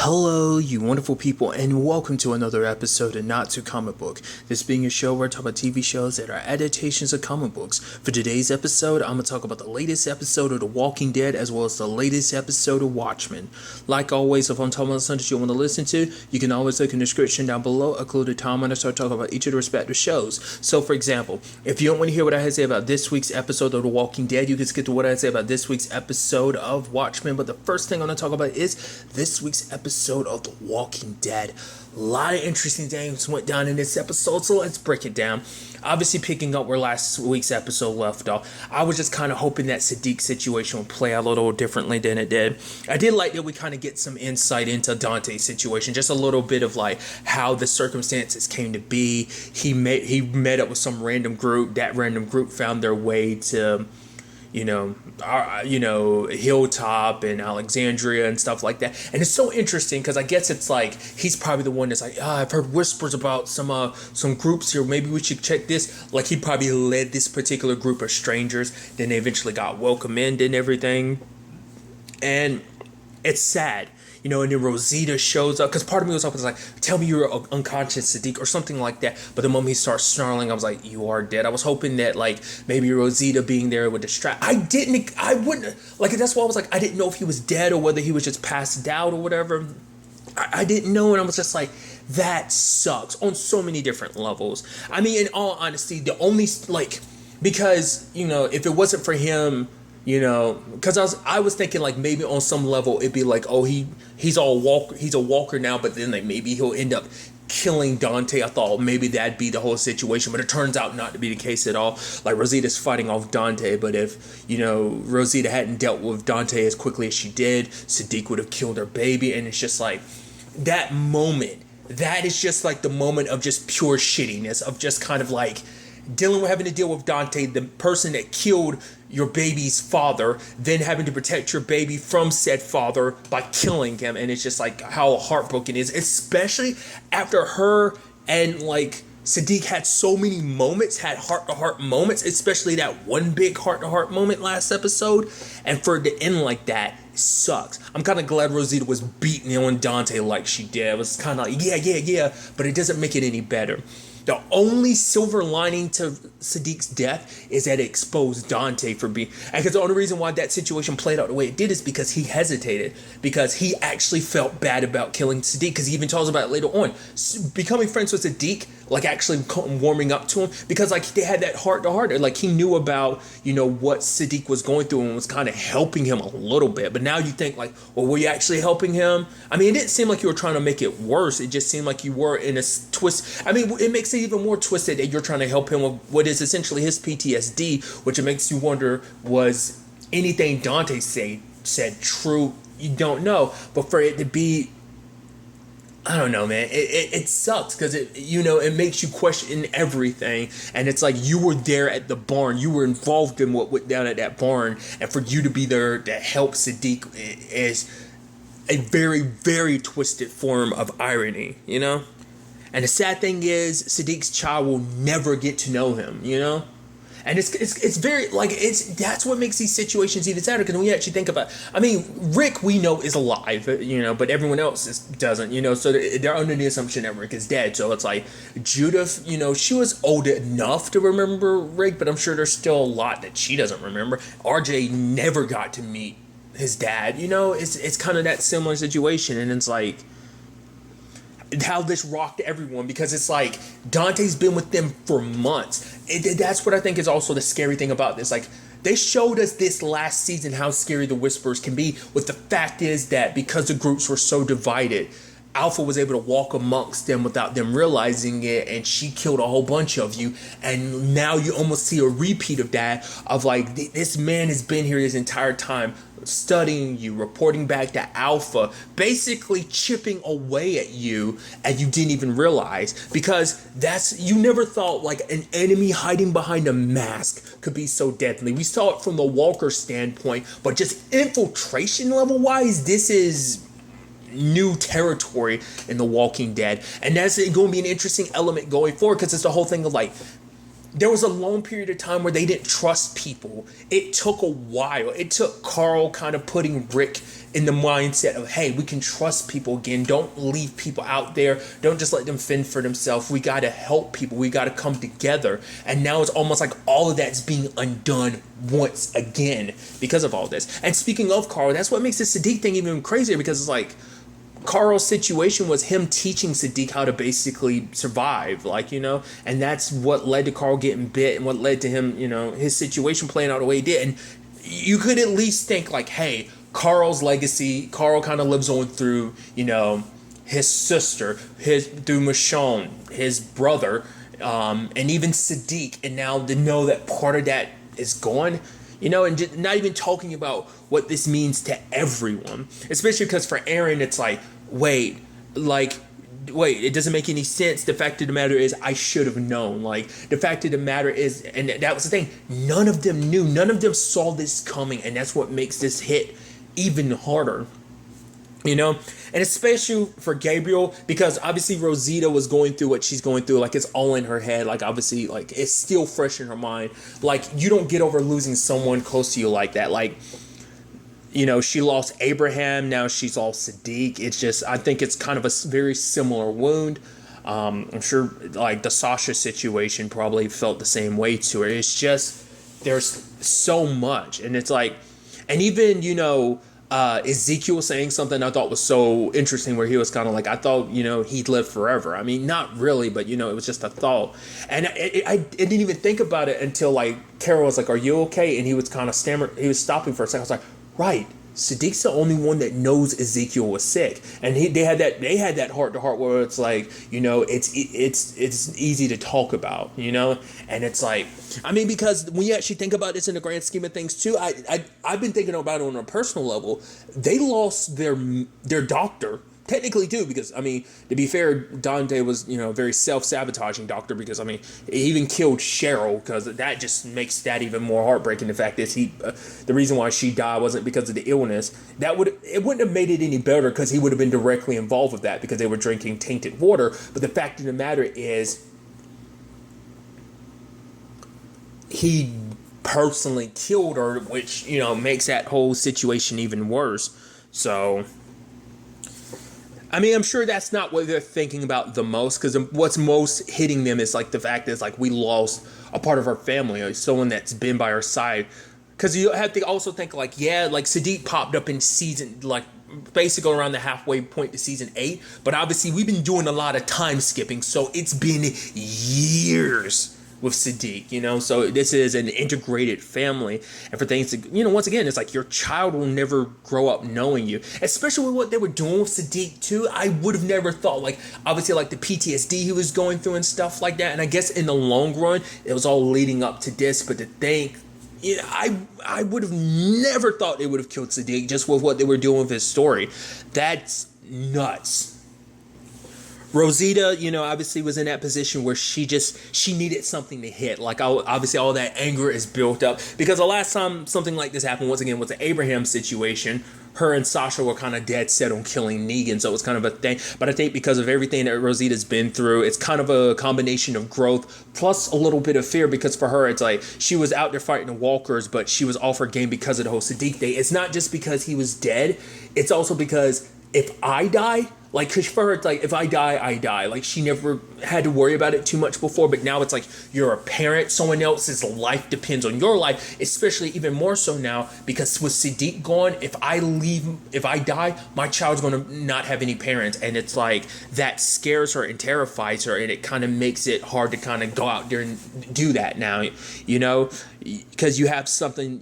Hello, you wonderful people, and welcome to another episode of Not To Comic Book. This being a show where I talk about TV shows that are adaptations of comic books. For today's episode, I'm going to talk about the latest episode of The Walking Dead as well as the latest episode of Watchmen. Like always, if I'm talking about something that you want to listen to, you can always look in the description down below, include a time when I start talking about each of the respective shows. So, for example, if you don't want to hear what I had to say about this week's episode of The Walking Dead, you can skip to what I had to say about this week's episode of Watchmen. But the first thing I'm going to talk about is this week's episode of The Walking Dead. A lot of interesting things went down in this episode, so let's break it down. Obviously, picking up where last week's episode left off, I was just kind of hoping that Sadiq's situation would play out a little differently than it did. I did like that we kind of get some insight into Dante's situation, just a little bit of like how the circumstances came to be. He met up with some random group. That random group found their way to Hilltop and Alexandria and stuff like that. And it's so interesting because I guess it's like he's probably the one that's like, I've heard whispers about some groups here. Maybe we should check this. Like he probably led this particular group of strangers. Then they eventually got welcomed in and everything. And it's sad. And then Rosita shows up, because part of me was like, tell me you're unconscious, Sadiq, or something like that. But the moment he starts snarling, I was like, you are dead. I was hoping that, like, maybe Rosita being there would distract. I wouldn't, like, that's why I was like, I didn't know if he was dead or whether he was just passed out or whatever. I didn't know, and I was just like, that sucks on so many different levels. I mean, in all honesty, the only, like, because, if it wasn't for him, because I was thinking like maybe on some level it'd be like, oh, he's a walker now, but then like maybe he'll end up killing Dante. I thought maybe that'd be the whole situation, but it turns out not to be the case at all. Like Rosita's fighting off Dante, but if Rosita hadn't dealt with Dante as quickly as she did, Sadiq would have killed her baby. And it's just like that moment, that is just like the moment of just pure shittiness, of just kind of like having to deal with Dante, the person that killed your baby's father, then having to protect your baby from said father by killing him. And it's just like how heartbroken it is, especially after her and like Sadiq had so many moments, had heart-to-heart moments, especially that one big heart-to-heart moment last episode. And for it to end like that sucks. I'm kind of glad Rosita was beating on Dante like she did. It was kind of like, yeah, but it doesn't make it any better. The only silver lining to Sadiq's death is that it exposed Dante for being... And because the only reason why that situation played out the way it did is because he hesitated. Because he actually felt bad about killing Sadiq. Because he even tells about it later on. Becoming friends with Sadiq, like actually warming up to him. Because like they had that heart-to-heart. Like he knew about, what Sadiq was going through and was kind of helping him a little bit. But now you think like, well, were you actually helping him? I mean, it didn't seem like you were trying to make it worse. It just seemed like you were in a twist. I mean, it makes it even more twisted that you're trying to help him with what is essentially his PTSD, which it makes you wonder, was anything Dante said true? You don't know. But for it to be, I don't know, man, it sucks because it makes you question everything. And it's like you were there at the barn, you were involved in what went down at that barn, and for you to be there to help Sadiq is a very, very twisted form of irony, And the sad thing is, Sadiq's child will never get to know him, And it's very, like, that's what makes these situations even sadder, because when you actually think about, I mean, Rick, we know, is alive, but everyone else doesn't, so they're under the assumption that Rick is dead. So it's like, Judith, she was old enough to remember Rick, but I'm sure there's still a lot that she doesn't remember. RJ never got to meet his dad, it's kind of that similar situation, and it's like, how this rocked everyone, because it's like Dante's been with them for months. That's what I think is also the scary thing about this. Like, they showed us this last season how scary the Whispers can be, with the fact is that because the groups were so divided, Alpha was able to walk amongst them without them realizing it, and she killed a whole bunch of you. And now you almost see a repeat of that, of like, this man has been here this entire time, studying you, reporting back to Alpha, basically chipping away at you, and you didn't even realize, because you never thought like an enemy hiding behind a mask could be so deadly. We saw it from the Walker standpoint, but just infiltration level wise, this is new territory in The Walking Dead. And that's going to be an interesting element going forward, because it's the whole thing of like, there was a long period of time where they didn't trust people. It took a while. It took Carl kind of putting Rick in the mindset of, hey, we can trust people again. Don't leave people out there. Don't just let them fend for themselves. We got to help people. We got to come together. And now it's almost like all of that's being undone once again because of all this. And speaking of Carl, that's what makes this Sadiq thing even crazier, because it's like Carl's situation was him teaching Sadiq how to basically survive, and that's what led to Carl getting bit and what led to him, his situation playing out the way he did. And you could at least think like, hey, Carl's legacy, Carl kind of lives on through, his sister, through Michonne, his brother, and even Sadiq. And now to know that part of that is gone, and just not even talking about what this means to everyone, especially because for Aaron, it's like, wait, it doesn't make any sense. The fact of the matter is, I should have known. The fact of the matter is, and that was the thing, none of them knew, none of them saw this coming, and that's what makes this hit even harder. And especially for Gabriel, because obviously Rosita was going through what she's going through, it's all in her head, obviously, it's still fresh in her mind. You don't get over losing someone close to you like that. She lost Abraham, now she's lost Sadiq. It's just, I think it's kind of a very similar wound. I'm sure, the Sasha situation probably felt the same way to her. It's just, there's so much. And it's and even, Ezekiel saying something I thought was so interesting, where he was kind of I thought, he'd live forever. I mean, not really, but, it was just a thought. And I didn't even think about it until, Carol was like, are you okay? And he was kind of stammering. He was stopping for a second. I was like, right. Sadiq's the only one that knows Ezekiel was sick, and they had that heart to heart where it's it's easy to talk about, and it's because when you actually think about this in the grand scheme of things too, I've been thinking about it on a personal level. They lost their doctor. Technically too, because to be fair, Dante was a very self-sabotaging doctor, because he even killed Cheryl, because that just makes that even more heartbreaking. The fact is, the reason why she died wasn't because of the illness. It wouldn't have made it any better, because he would have been directly involved with that, because they were drinking tainted water. But the fact of the matter is, he personally killed her, which makes that whole situation even worse. So I'm sure that's not what they're thinking about the most, because what's most hitting them is the fact is we lost a part of our family, someone that's been by our side. Because you have to also think Sadiq popped up in season, basically around the halfway point to season 8, but obviously we've been doing a lot of time skipping, so it's been years with Sadiq, so this is an integrated family. And for things to, once again, it's your child will never grow up knowing you, especially with what they were doing with Sadiq too. I would have never thought, obviously the PTSD he was going through and stuff like that. And I guess in the long run, it was all leading up to this, but to think, I would have never thought they would have killed Sadiq just with what they were doing with his story. That's nuts. Rosita, obviously was in that position where she needed something to hit. Obviously all that anger is built up, because the last time something like this happened, once again, was the Abraham situation. Her and Sasha were kind of dead set on killing Negan, so it was kind of a thing. But I think because of everything that Rosita's been through, it's kind of a combination of growth plus a little bit of fear, because for her, it's she was out there fighting the walkers, but she was off her game because of the whole Sadiq thing. It's not just because he was dead, it's also because if I die, cause for her, it's if I die, I die. She never had to worry about it too much before, but now it's you're a parent, someone else's life depends on your life, especially even more so now, because with Sadiq gone, if I die, my child's gonna not have any parents, and it's that scares her and terrifies her, and it kind of makes it hard to kind of go out there and do that now, because you have something,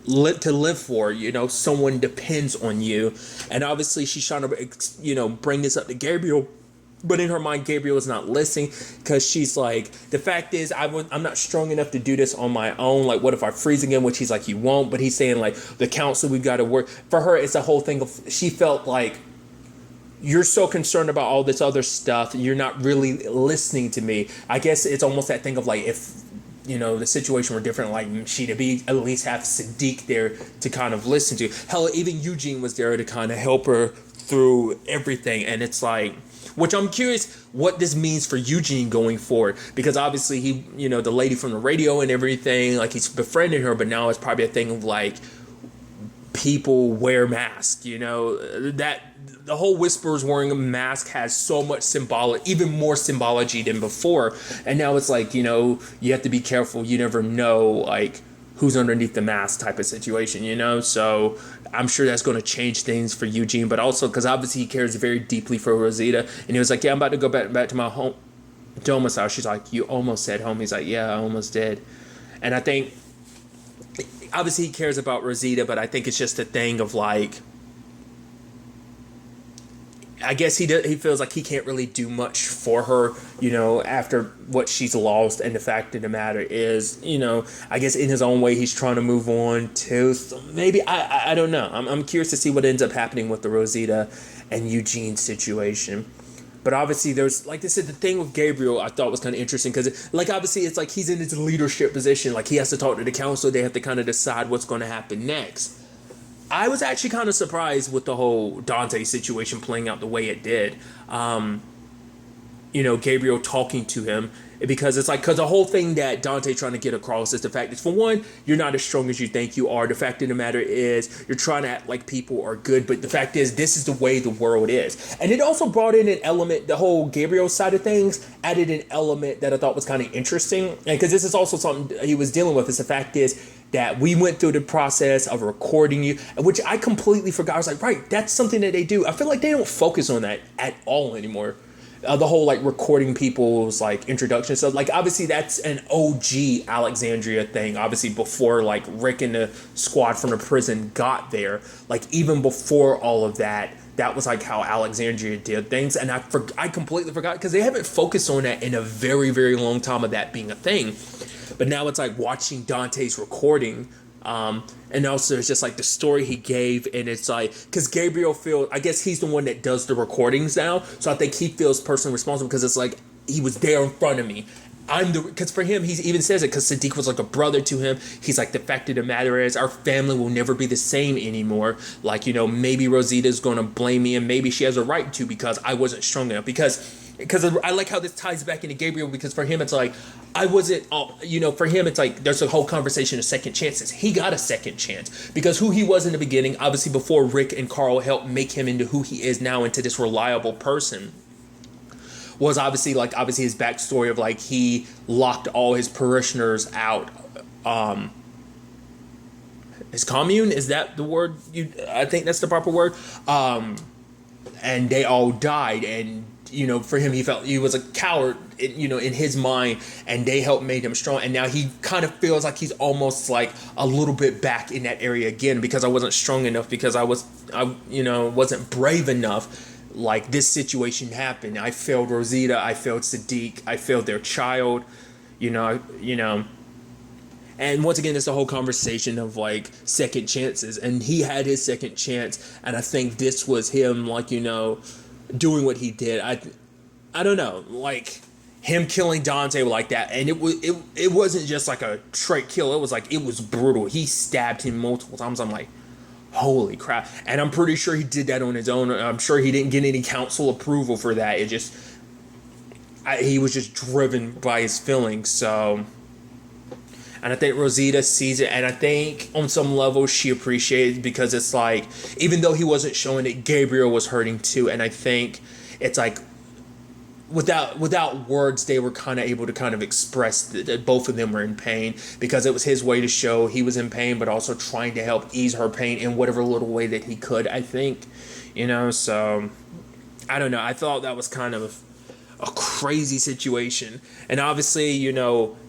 to live for, someone depends on you. And obviously she's trying to, bring this up to Gabriel, but in her mind, Gabriel is not listening, because she's the fact is, I'm not strong enough to do this on my own. What if I freeze again? Which he's you won't, but he's saying the council, we've got to work. For her, it's a whole thing of, she felt you're so concerned about all this other stuff, you're not really listening to me. I guess it's almost that thing of if the situation were different, she'd be at least have Sadiq there to kind of listen to. Hell, even Eugene was there to kind of help her through everything. And it's which I'm curious what this means for Eugene going forward, because obviously he, the lady from the radio and everything, he's befriending her, but now it's probably a thing of people wear masks, that the whole Whisperers wearing a mask has so much even more symbology than before. And now it's like, you have to be careful. You never know, like, who's underneath the mask type of situation, So I'm sure that's going to change things for Eugene, but also because obviously he cares very deeply for Rosita. And he was like, yeah, I'm about to go back to my home domicile. She's like, you almost said home. He's like, yeah, I almost did. And I think obviously he cares about Rosita, but I think it's just a thing of like, I guess he feels like he can't really do much for her, after what she's lost. And the fact of the matter is, I guess in his own way, he's trying to move on too. So maybe, I don't know. I'm curious to see what ends up happening with the Rosita and Eugene situation. But obviously there's, like I said, the thing with Gabriel I thought was kind of interesting because, like, obviously it's like he's in his leadership position. Like, he has to talk to the council. They have to kind of decide what's going to happen next. I was actually kind of surprised with the whole Dante situation playing out the way it did. Gabriel talking to him, because it's like, because the whole thing that Dante trying to get across is the fact that, for one, you're not as strong as you think you are. The fact of the matter is you're trying to act like people are good, but the fact is this is the way the world is. And it also brought in an element, the whole Gabriel side of things added an element that I thought was kind of interesting, and because this is also something he was dealing with, is the fact is that we went through the process of recording you, which I completely forgot. I was like, right, that's something that they do. I feel like they don't focus on that at all anymore. The whole, like, recording people's, like, introduction. So, like, obviously that's an OG Alexandria thing. Obviously before, like, Rick and the squad from the prison got there. Like, even before all of that, that was, like, how Alexandria did things. And I completely forgot, because they haven't focused on that in a very, very long time of that being a thing. But now it's like watching Dante's recording, and also it's just like the story he gave, and it's like, because Gabriel feels, I guess he's the one that does the recordings now, so I think he feels personally responsible, because it's like, he was there in front of me. Because for him, he even says it, because Sadiq was like a brother to him. He's like, the fact of the matter is, our family will never be the same anymore. Like, maybe Rosita's going to blame me, and maybe she has a right to, because I wasn't strong enough. Because I like how this ties back into Gabriel, because for him it's like, I wasn't, for him it's like, there's a whole conversation of second chances. He got a second chance, because who he was in the beginning, obviously before Rick and Carl helped make him into who he is now, into this reliable person, was obviously his backstory of, like, he locked all his parishioners out. His commune, is that the word? I think that's the proper word. And they all died, and for him, he felt he was a coward, in his mind, and they helped made him strong. And now he kind of feels like he's almost like a little bit back in that area again, because I wasn't strong enough, because I wasn't brave enough. Like, this situation happened. I failed Rosita. I failed Sadiq. I failed their child. And once again, it's the whole conversation of, like, second chances. And he had his second chance. And I think this was him, like, doing what he did. I don't know, like, him killing Dante like that. And it wasn't just like a straight kill. It was like, it was brutal. He stabbed him multiple times. I'm like, holy crap. And I'm pretty sure he did that on his own. I'm sure he didn't get any council approval for that. He was just driven by his feelings. So, and I think Rosita sees it, and I think on some level she appreciates it, because it's like, even though he wasn't showing it, Gabriel was hurting too. And I think it's like, without words, they were kind of able to kind of express that both of them were in pain, because it was his way to show he was in pain, but also trying to help ease her pain in whatever little way that he could, I think. So I don't know. I thought that was kind of a crazy situation. And obviously,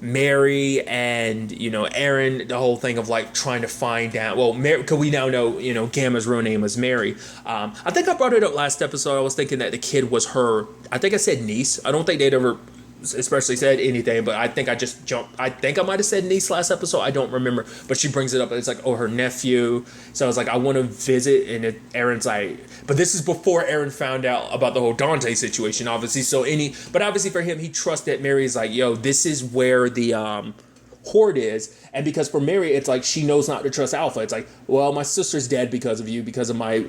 Mary and, Aaron, the whole thing of, like, trying to find out, well, because we now know, Gamma's real name was Mary. I think I brought it up last episode. I was thinking that the kid was her, I think I said niece. I don't think they'd ever especially said anything, but I think I just jumped. I think I might have said niece last episode. I don't remember, but she brings it up. It's like, oh, her nephew. So I was like, I want to visit, and Aaron's like, but this is before Aaron found out about the whole Dante situation, obviously. But obviously for him, he trusts that Mary's like, yo, this is where the Horde is. And because for Mary, it's like she knows not to trust Alpha. It's like, well, my sister's dead because of you, because of my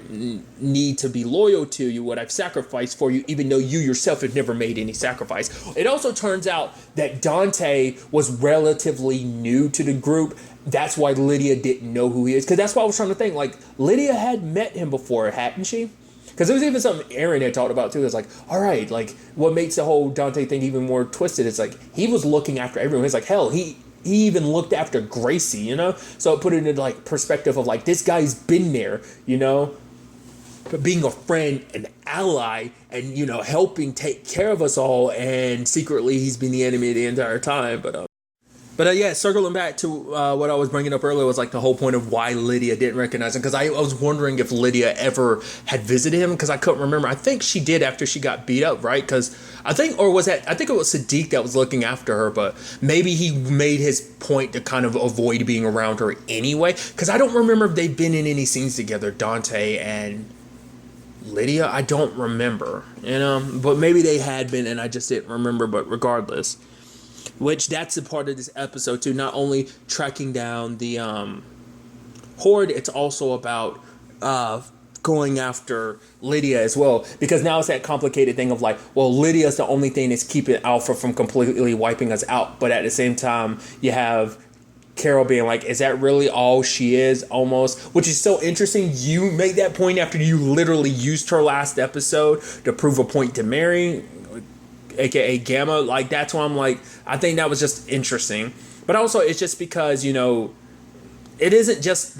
need to be loyal to you, what I've sacrificed for you, even though you yourself have never made any sacrifice. It also turns out that Dante was relatively new to the group. That's why Lydia didn't know who he is. Because that's why I was trying to think, like, Lydia had met him before, hadn't she? Because there was even something Aaron had talked about too. It's like, all right, like, what makes the whole Dante thing even more twisted? It's like, he was looking after everyone. It's like, hell, he even looked after Gracie, you know? So it put it into, like, perspective of, like, this guy's been there, you know? But being a friend, an ally, and, you know, helping take care of us all, and secretly he's been the enemy the entire time. But yeah, circling back to what I was bringing up earlier was like the whole point of why Lydia didn't recognize him. Because I was wondering if Lydia ever had visited him, because I couldn't remember. I think she did after she got beat up, right? Because I think it was Sadiq that was looking after her, but maybe he made his point to kind of avoid being around her anyway. Because I don't remember if they've been in any scenes together, Dante and Lydia. I don't remember, you know, but maybe they had been and I just didn't remember. But regardless, which that's a part of this episode too, not only tracking down the Horde, it's also about going after Lydia as well, because now it's that complicated thing of like, well, Lydia's the only thing that's keeping Alpha from completely wiping us out, but at the same time you have Carol being like, is that really all she is? Almost, which is so interesting. You make that point after you literally used her last episode to prove a point to Mary, aka Gamma. Like, that's why I'm like, I think that was just interesting. But also it's just because, you know, it isn't just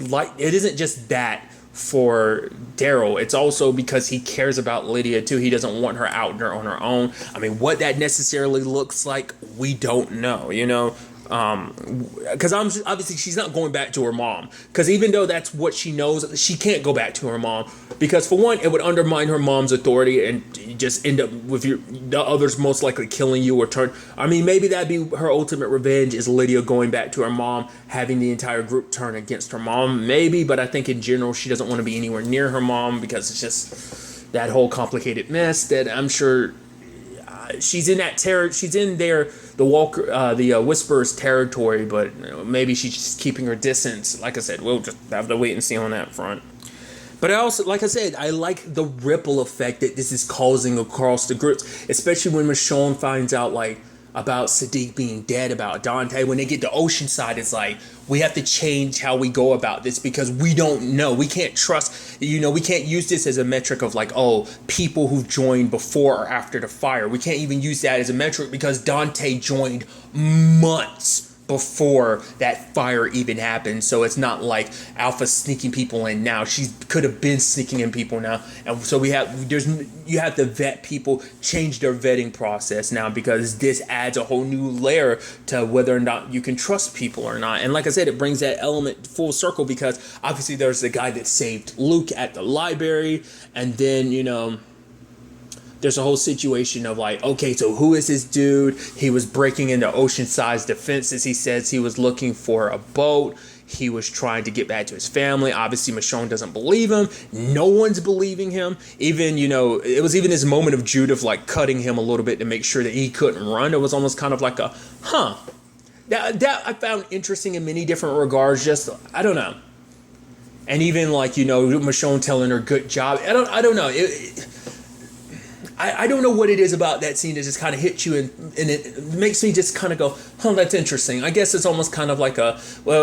that for Daryl. It's also because he cares about Lydia too. He doesn't want her out there on her own. I mean, what that necessarily looks like, we don't know, you know. Because obviously she's not going back to her mom, because even though that's what she knows, she can't go back to her mom, because for one, it would undermine her mom's authority and just end up with the others most likely killing you or I mean, maybe that'd be her ultimate revenge, is Lydia going back to her mom, having the entire group turn against her mom, maybe. But I think in general she doesn't want to be anywhere near her mom, because it's just that whole complicated mess that I'm sure she's in the Whisperers territory, but you know, maybe she's just keeping her distance. Like I said, we'll just have to wait and see on that front. But I also, like I said, I like the ripple effect that this is causing across the groups, especially when Michonne finds out, like, about Sadiq being dead, about Dante. When they get to Oceanside, it's like, we have to change how we go about this, because we don't know. We can't trust, you know, we can't use this as a metric of like, oh, people who joined before or after the fire. We can't even use that as a metric, because Dante joined months before that fire even happened. So it's not like Alpha's sneaking people in now. She could have been sneaking in people now. And so you have to vet people, change their vetting process now, because this adds a whole new layer to whether or not you can trust people or not. And like I said, it brings that element full circle, because obviously there's the guy that saved Luke at the library, and then, you know, there's a whole situation of like, okay, so who is this dude? He was breaking into Oceanside's defenses. He says he was looking for a boat. He was trying to get back to his family. Obviously, Michonne doesn't believe him. No one's believing him. Even, you know, it was even this moment of Judith like cutting him a little bit to make sure that he couldn't run. It was almost kind of like a, that I found interesting in many different regards. Just, I don't know. And even like, you know, Michonne telling her good job. I don't know. I don't know what it is about that scene that just kind of hits you, and it makes me just kind of go, that's interesting. I guess it's almost kind of like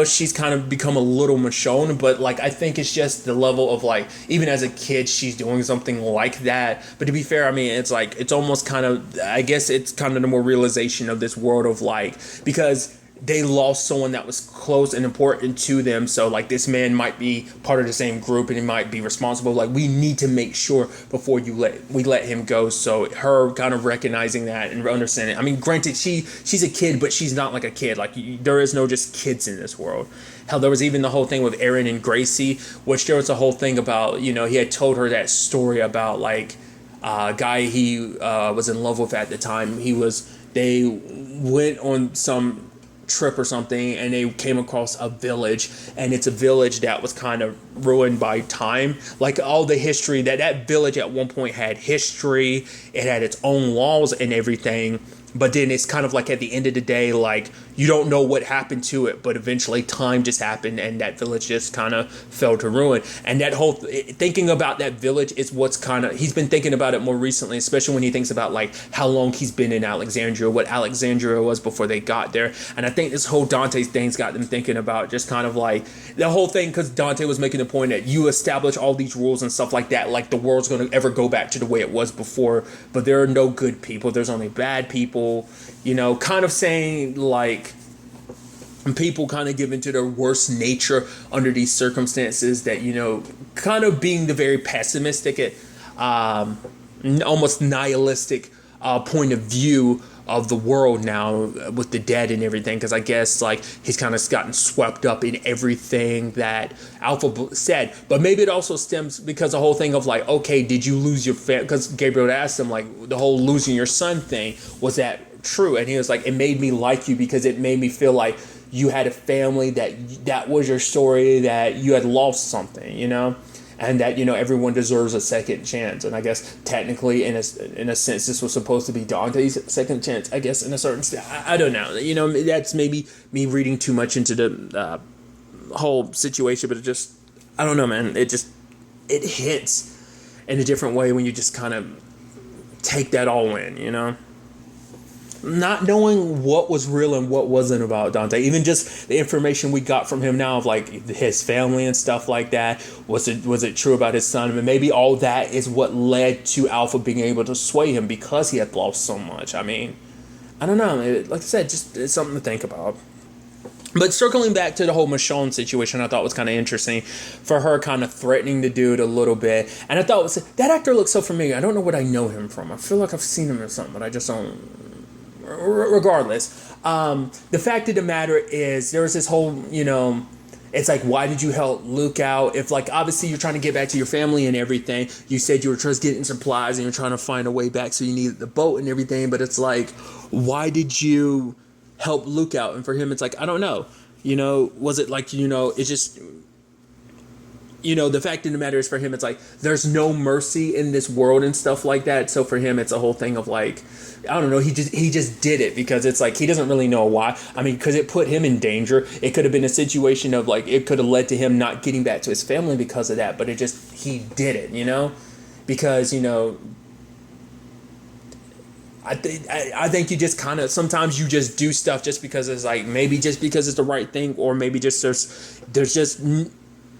she's kind of become a little Michonne, but like, I think it's just the level of like, even as a kid, she's doing something like that. But to be fair, I mean, it's like, it's almost kind of, I guess it's kind of the more realization of this world of like, because they lost someone that was close and important to them. So like, this man might be part of the same group and he might be responsible. Like, we need to make sure before we let him go. So her kind of recognizing that and understanding. I mean, granted, she's a kid, but she's not like a kid. Like, there is no just kids in this world. Hell, there was even the whole thing with Aaron and Gracie, which there was a whole thing about, you know, he had told her that story about like a guy he was in love with at the time. They went on some trip or something, and they came across a village, and it's a village that was kind of ruined by time. Like, all the history, that village at one point had history, it had its own laws and everything, but then it's kind of like at the end of the day, like, you don't know what happened to it, but eventually time just happened and that village just kind of fell to ruin. And that whole thinking about that village is what's kind of, he's been thinking about it more recently, especially when he thinks about like how long he's been in Alexandria, what Alexandria was before they got there. And I think this whole Dante thing's got them thinking about just kind of like the whole thing, because Dante was making the point that you establish all these rules and stuff like that, like the world's going to ever go back to the way it was before, but there are no good people, there's only bad people, you know, kind of saying like people kind of give into their worst nature under these circumstances, that, you know, kind of being the very pessimistic, almost nihilistic point of view of the world now with the dead and everything, because I guess like he's kind of gotten swept up in everything that Alpha said. But maybe it also stems because the whole thing of like, okay, did you lose your family? Because Gabriel asked him like the whole losing your son thing, was that true? And he was like, it made me like you because it made me feel like you had a family, that was your story, that you had lost something, you know, and that, you know, everyone deserves a second chance. And I guess technically in a sense this was supposed to be Dante's second chance, I guess, in a certain I don't know, you know, that's maybe me reading too much into the whole situation, but it just, I don't know, man, it hits in a different way when you just kind of take that all in, you know. Not knowing what was real and what wasn't about Dante, even just the information we got from him now of like his family and stuff like that, was it true about his son? I mean, maybe all that is what led to Alpha being able to sway him because he had lost so much. I mean, I don't know, like I said, just it's something to think about. But circling back to the whole Michonne situation, I thought was kind of interesting for her kind of threatening the dude a little bit. And I thought that actor looks so familiar. I don't know what I know him from. I feel like I've seen him or something, but I just don't. Regardless, the fact of the matter is there was this whole, you know, it's like, why did you help Luke out? If like, obviously you're trying to get back to your family and everything, you said you were just getting supplies and you're trying to find a way back, so you needed the boat and everything, but it's like, why did you help Luke out? And for him, it's like, I don't know, you know, was it like, you know, it's just, you know, the fact of the matter is for him, it's like, there's no mercy in this world and stuff like that. So for him, it's a whole thing of like, I don't know, he just did it because it's like, he doesn't really know why. I mean, because it put him in danger. It could have been a situation of like, it could have led to him not getting back to his family because of that, but he did it, you know, because, you know, I think you just kind of, sometimes you just do stuff just because it's like, maybe just because it's the right thing, or maybe just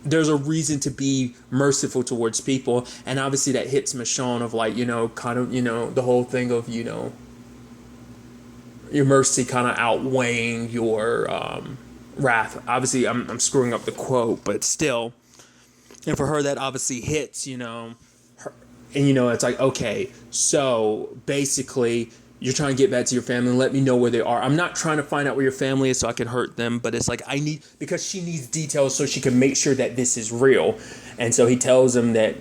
there's a reason to be merciful towards people. And obviously that hits Michonne of like, you know, kind of, you know, the whole thing of, you know, your mercy kind of outweighing your wrath. Obviously I'm screwing up the quote, but still. And for her, that obviously hits, you know, her, and, you know, it's like, okay, so basically you're trying to get back to your family and let me know where they are. I'm not trying to find out where your family is so I can hurt them, but it's like because she needs details so she can make sure that this is real. And so he tells him that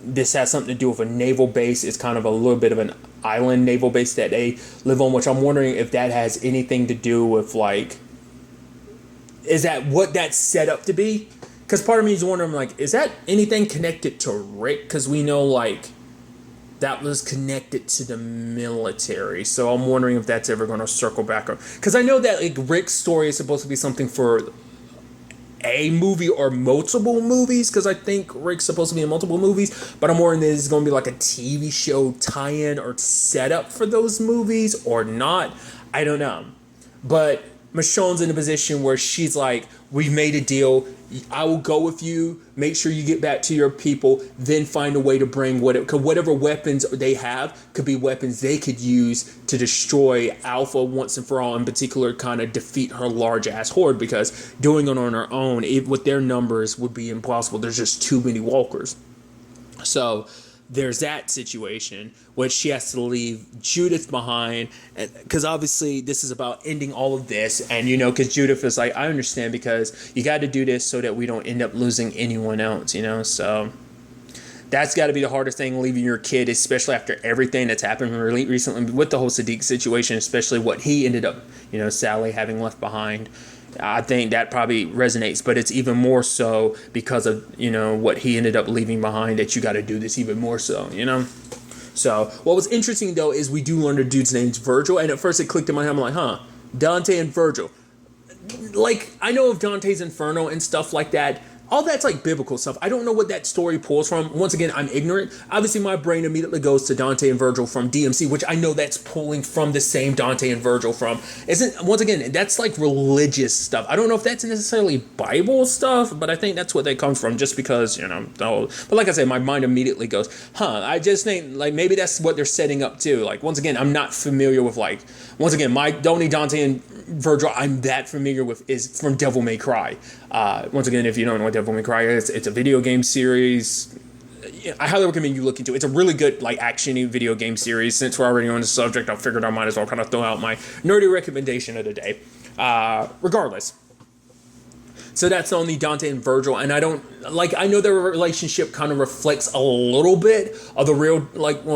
this has something to do with a naval base. It's kind of a little bit of an island naval base that they live on, which I'm wondering if that has anything to do with like, is that what that's set up to be? Because part of me is wondering like, is that anything connected to Rick? Because we know like, that was connected to the military. So I'm wondering if that's ever going to circle back up. Because I know that like Rick's story is supposed to be something for a movie or multiple movies. Because I think Rick's supposed to be in multiple movies. But I'm wondering if it's going to be like a TV show tie-in or setup for those movies or not. I don't know. But Michonne's in a position where she's like, we've made a deal. I will go with you. Make sure you get back to your people. Then find a way to bring whatever weapons they have could be weapons they could use to destroy Alpha once and for all. In particular, kind of defeat her large ass horde, because doing it on her own, with their numbers, would be impossible. There's just too many walkers. So there's that situation, which she has to leave Judith behind, because obviously this is about ending all of this. And, you know, because Judith is like, I understand, because you got to do this so that we don't end up losing anyone else, you know. So that's got to be the hardest thing, leaving your kid, especially after everything that's happened really recently with the whole Sadiq situation, especially what he ended up, you know, Sally having left behind. I think that probably resonates, but it's even more so because of, you know, what he ended up leaving behind, that you got to do this even more so, you know. So what was interesting though is we do learn the dude's name's Virgil, and at first it clicked in my head. I'm like, huh, Dante and Virgil. Like, I know of Dante's Inferno and stuff like that. All that's like biblical stuff. I don't know what that story pulls from. Once again, I'm ignorant. Obviously, my brain immediately goes to Dante and Virgil from DMC, which I know that's pulling from the same Dante and Virgil from. Once again, that's like religious stuff. I don't know if that's necessarily Bible stuff, but I think that's what they come from just because, but like I said, my mind immediately goes, I just think like maybe that's what they're setting up too. Like, once again, I'm not familiar with the only Dante and Virgil I'm that familiar with is from Devil May Cry. Once again, if you don't know what Devil May Cry is, it's a video game series. I highly recommend you look into it. It's a really good like action-y video game series. Since we're already on the subject, I figured I might as well kind of throw out my nerdy recommendation of the day. Regardless. So that's only Dante and Virgil, and I know their relationship kind of reflects a little bit of the real,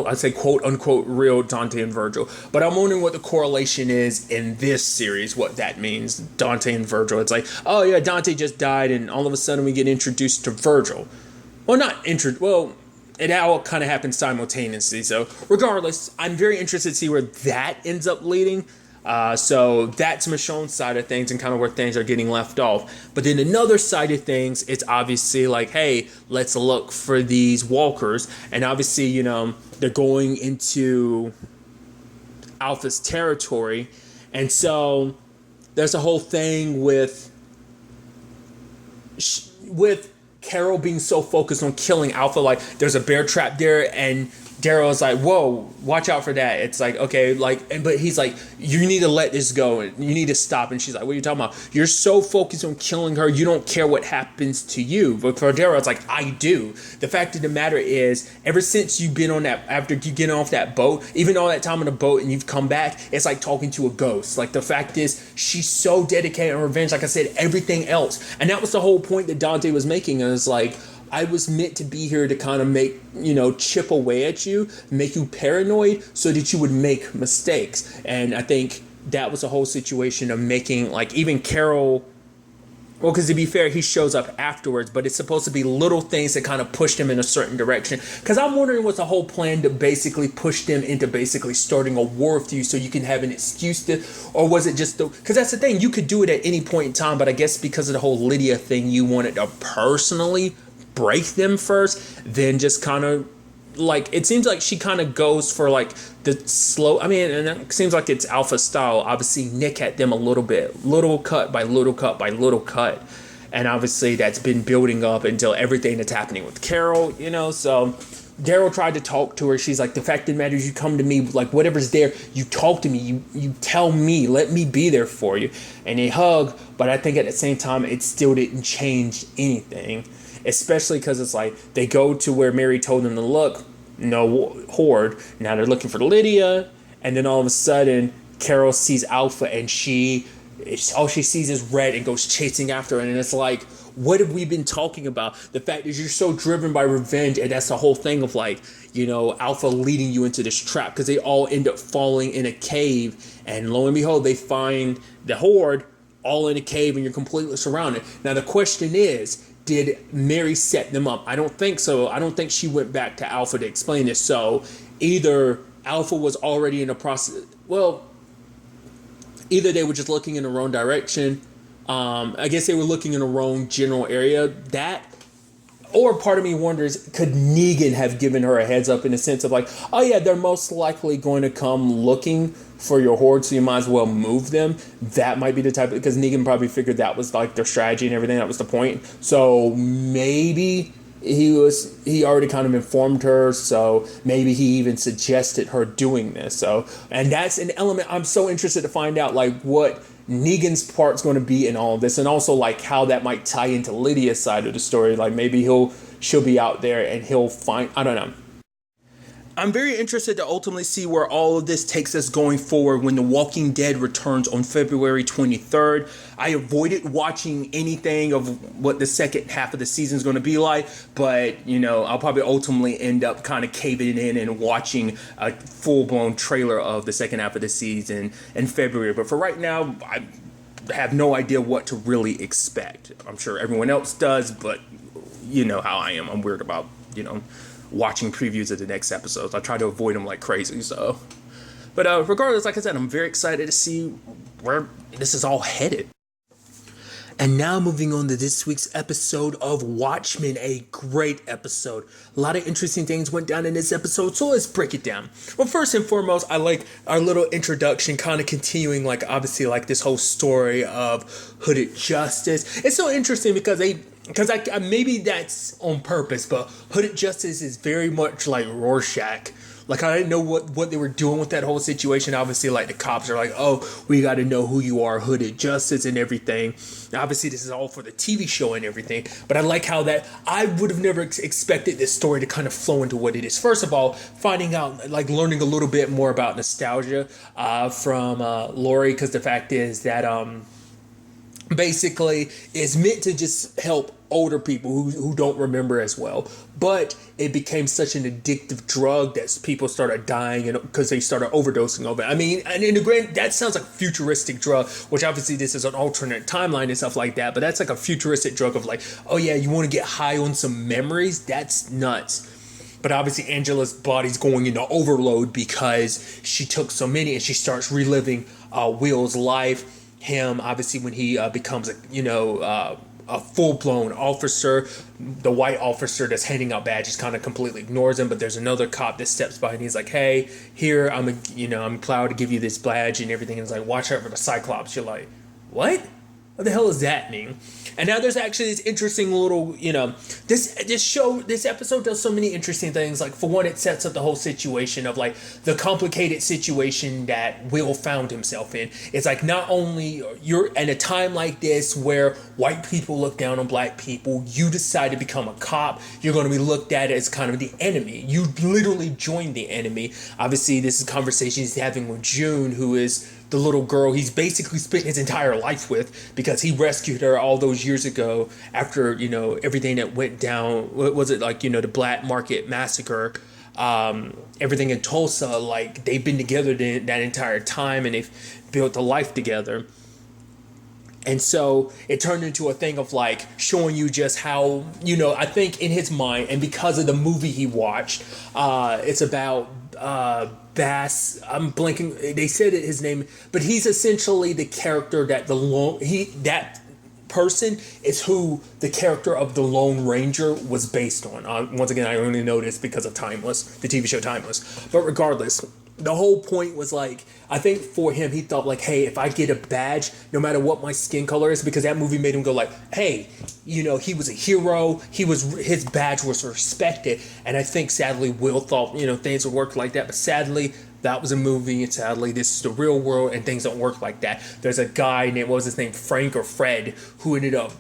I'd say quote unquote real Dante and Virgil, but I'm wondering what the correlation is in this series, what that means, Dante and Virgil. It's like, oh yeah, Dante just died, and all of a sudden we get introduced to Virgil. It all kind of happens simultaneously, so regardless, I'm very interested to see where that ends up leading. So that's Michonne's side of things and kind of where things are getting left off. But then another side of things, it's obviously like, hey, let's look for these walkers. And obviously, they're going into Alpha's territory. And so there's a whole thing with Carol being so focused on killing Alpha. Like, there's a bear trap there, and Daryl's like, whoa, watch out for that. It's like, okay, but he's like, you need to let this go, and you need to stop. And she's like, what are you talking about? You're so focused on killing her, you don't care what happens to you. But for Daryl, it's like, I do. The fact of the matter is, ever since you've been on that, after you get off that boat, even all that time on the boat and you've come back, it's like talking to a ghost. Like, the fact is, she's so dedicated on revenge, like I said, everything else. And that was the whole point that Dante was making. It was like, I was meant to be here to kind of make, chip away at you, make you paranoid so that you would make mistakes. And I think that was the whole situation of making, like, even Carol, well, because to be fair, he shows up afterwards, but it's supposed to be little things that kind of pushed him in a certain direction. Because I'm wondering what's the whole plan to basically push them into basically starting a war with you so you can have an excuse to, or was it just because that's the thing, you could do it at any point in time, but I guess because of the whole Lydia thing, you wanted to personally break them first, then just kind of like, it seems like she kind of goes for like the slow, and it seems like it's Alpha style, obviously nick at them a little bit, little cut by little cut by little cut, and obviously that's been building up until everything that's happening with Carol, so Daryl tried to talk to her. She's like, the fact of the matter is, you come to me, like, whatever's there, you talk to me, you tell me, let me be there for you, and they hug. But I think at the same time, it still didn't change anything. Especially because it's like they go to where Mary told them to look, no horde. Now they're looking for Lydia, and then all of a sudden Carol sees Alpha, and all she sees is red and goes chasing after her. And it's like, what have we been talking about? The fact is, you're so driven by revenge, and that's the whole thing of like, Alpha leading you into this trap, because they all end up falling in a cave, and lo and behold, they find the horde all in a cave, and you're completely surrounded. Now the question is, did Mary set them up? I don't think so. I don't think she went back to Alpha to explain this. So either Alpha was already in the process. Well, either they were just looking in the wrong direction. I guess they were looking in the wrong general area. Or part of me wonders, could Negan have given her a heads up in the sense of like, oh yeah, they're most likely going to come looking for your horde, so you might as well move them. That might be the type, because Negan probably figured that was like their strategy and everything. That was the point. So maybe he already kind of informed her, so maybe he even suggested her doing this. So, and that's an element I'm so interested to find out, like what Negan's part's going to be in all of this, and also like how that might tie into Lydia's side of the story. Like maybe she'll be out there and he'll find, I don't know. I'm very interested to ultimately see where all of this takes us going forward when The Walking Dead returns on February 23rd. I avoided watching anything of what the second half of the season is going to be like, but, I'll probably ultimately end up kind of caving in and watching a full-blown trailer of the second half of the season in February. But for right now, I have no idea what to really expect. I'm sure everyone else does, but you know how I am. I'm weird about, watching previews of the next episodes. I try to avoid them like crazy, so. But regardless, like I said, I'm very excited to see where this is all headed. And now moving on to this week's episode of Watchmen, a great episode. A lot of interesting things went down in this episode, so let's break it down. Well, first and foremost, I like our little introduction, kind of continuing, like, obviously, like, this whole story of Hooded Justice. It's so interesting because maybe that's on purpose, but Hooded Justice is very much like Rorschach. Like, I didn't know what they were doing with that whole situation. Obviously, like, the cops are like, oh, we got to know who you are, Hooded Justice and everything. Obviously, this is all for the TV show and everything. But I like how that I would have never expected this story to kind of flow into what it is. First of all, finding out, like, learning a little bit more about nostalgia from Lori, because the fact is that basically is meant to just help older people who don't remember as well, but it became such an addictive drug that people started dying because they started overdosing of it. I mean, and in the grand, that sounds like a futuristic drug, which obviously this is an alternate timeline and stuff like that, but that's like a futuristic drug of like, oh yeah, you want to get high on some memories? That's nuts. But obviously Angela's body's going into overload because she took so many, and she starts reliving Will's life. Him, obviously, when he becomes a full-blown officer, the white officer that's handing out badges kind of completely ignores him, but there's another cop that steps by and he's like, hey, here, I'm proud to give you this badge and everything. And it's like, watch out for the Cyclops. You're like, what the hell does that mean? And now there's actually this interesting little, this episode does so many interesting things. Like, for one, it sets up the whole situation of, like, the complicated situation that Will found himself in. It's like, not only you're in a time like this where white people look down on black people, you decide to become a cop, you're going to be looked at as kind of the enemy. You literally joined the enemy. Obviously, this is a conversation he's having with June, who is the little girl he's basically spent his entire life with, because he rescued her all those years ago after, everything that went down. What was it, like, the Black Market Massacre, everything in Tulsa. Like, they've been together that entire time, and they've built a life together. And so it turned into a thing of, like, showing you just how, I think in his mind, and because of the movie he watched, it's about Bass. I'm blanking. They said his name, but he's essentially the character that that person is who the character of the Lone Ranger was based on. Once again, I only know this because of Timeless, the TV show Timeless. But regardless, the whole point was, like, I think for him, he thought, like, hey, if I get a badge, no matter what my skin color is, because that movie made him go, like, hey, he was a hero. His badge was respected. And I think, sadly, Will thought, things would work like that. But sadly, that was a movie, and sadly, this is the real world, and things don't work like that. There's a guy named, what was his name, Frank or Fred, who ended up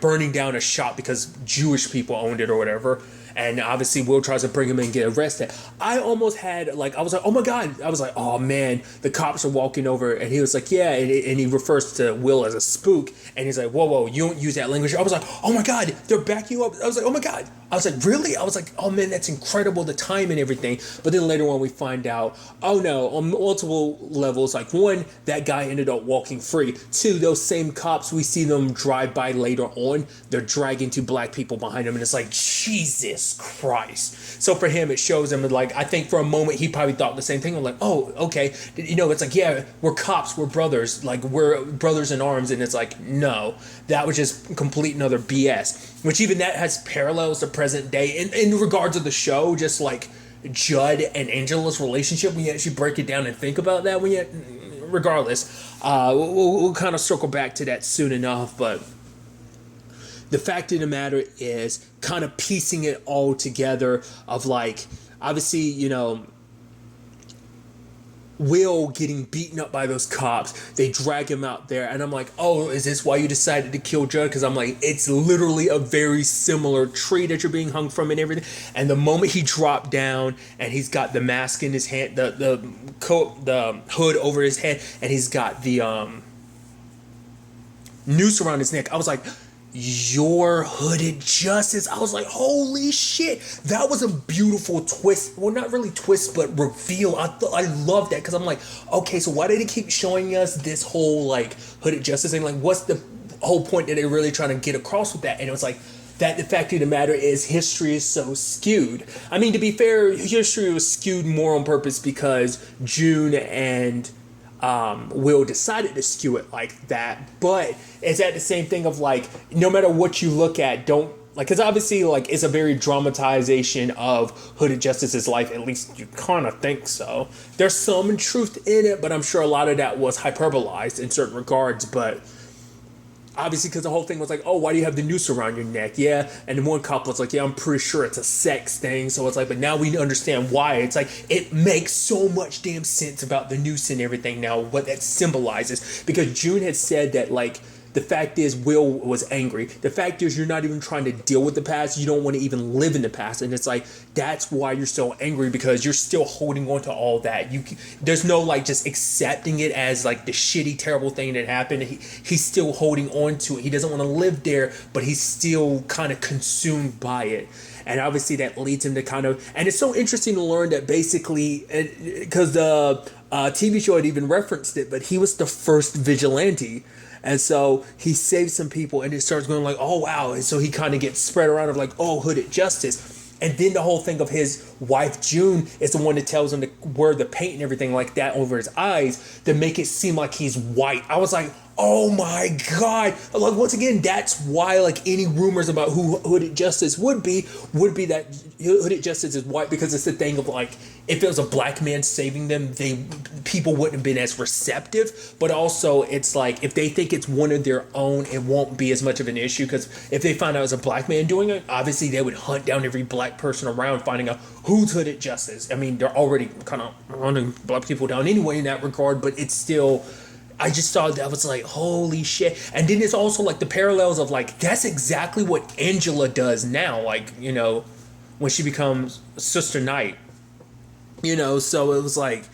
burning down a shop because Jewish people owned it or whatever. And obviously Will tries to bring him in and get arrested. I almost had, like, I was like, oh my God. I was like, oh man, the cops are walking over. And he was like, yeah. And he refers to Will as a spook. And he's like, whoa, you don't use that language. I was like, oh my God, they're backing you up. I was like, oh my God. I was like, really? I was like, oh man, that's incredible, the time and everything. But then later on we find out, oh no, on multiple levels, like, one, that guy ended up walking free. Two, those same cops, we see them drive by later on, they're dragging two black people behind them, and it's like, Jesus Christ. So for him, it shows him, like, I think for a moment he probably thought the same thing. I'm like, oh, okay. It's like, yeah, we're cops, we're brothers, like, we're brothers in arms. And it's like, no, that was just complete and utter BS. Which even that has parallels to present day in regards of the show, just like Judd and Angela's relationship. When you actually break it down and think about that, regardless, we'll kind of circle back to that soon enough. But the fact of the matter is, kind of piecing it all together of, like, obviously, Will getting beaten up by those cops. They drag him out there, and I'm like, oh, is this why you decided to kill Judd? Because I'm like, it's literally a very similar tree that you're being hung from and everything. And the moment he dropped down and he's got the mask in his hand, the coat, the hood over his head, and he's got the noose around his neck, I was like, your Hooded Justice. I was like, holy shit, that was a beautiful twist. Well, not really twist, but reveal. I love that, because I'm like, okay, so why did they keep showing us this whole, like, Hooded Justice thing? Like, what's the whole point that they're really trying to get across with that? And it was like, that the fact of the matter is, history is so skewed. I mean, to be fair, history was skewed more on purpose because June and Will decided to skew it like that. But it's at the same thing of like, no matter what you look at, don't like, because obviously like it's a very dramatization of Hooded Justice's life. At least you kind of think so. There's some truth in it, but I'm sure a lot of that was hyperbolized in certain regards. But obviously, because the whole thing was like, oh, why do you have the noose around your neck? Yeah. And then one couple was like, yeah, I'm pretty sure it's a sex thing. So it's like, but now we understand why. It's like, it makes so much damn sense about the noose and everything now, what that symbolizes. Because June had said that, like, the fact is Will was angry. The fact is you're not even trying to deal with the past. You don't want to even live in the past. And it's like, that's why you're so angry, because you're still holding on to all that. There's no like just accepting it as like the shitty, terrible thing that happened. He's still holding on to it. He doesn't want to live there, but he's still kind of consumed by it. And obviously that leads him to kind of, and it's so interesting to learn that basically, because the TV show had even referenced it, but he was the first vigilante. And so he saves some people, and it starts going like, oh, wow. And so he kind of gets spread around of like, oh, Hooded Justice. And then the whole thing of his wife, June, is the one that tells him to wear the paint and everything like that over his eyes to make it seem like he's white. I was like, oh my God. Like, once again, that's why like any rumors about who Hooded Justice would be that Hooded Justice is white, because it's the thing of like, if it was a black man saving them, people wouldn't have been as receptive. But also it's like, if they think it's one of their own, it won't be as much of an issue, because if they find out it's a black man doing it, obviously they would hunt down every black person around, finding out who's Hooded Justice. I mean, they're already kind of hunting black people down anyway in that regard, but it's still, I just thought that was like, holy shit. And then it's also like the parallels of like, that's exactly what Angela does now, like, you know, when she becomes Sister Night, you know. So it was like,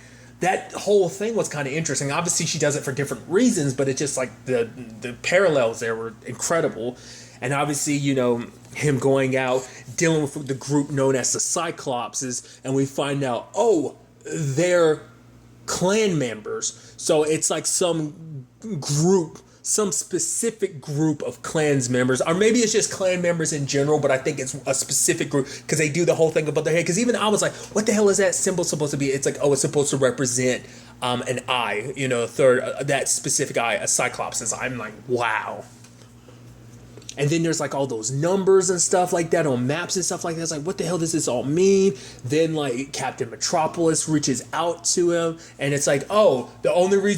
that whole thing was kind of interesting. Obviously she does it for different reasons, but it's just like the parallels there were incredible. And obviously, you know, him going out, dealing with the group known as the Cyclopses, and we find out, oh, they're clan members. So it's like some group, some specific group of clans members, or maybe it's just clan members in general, but I think it's a specific group, because they do the whole thing above their head. Because even I was like, what the hell is that symbol supposed to be? It's like, oh, it's supposed to represent an eye, you know, that specific eye, a Cyclops. I'm like, wow. And then there's like all those numbers and stuff like that on maps and stuff like that. It's like, what the hell does this all mean? Then like Captain Metropolis reaches out to him, and it's like, oh, the only way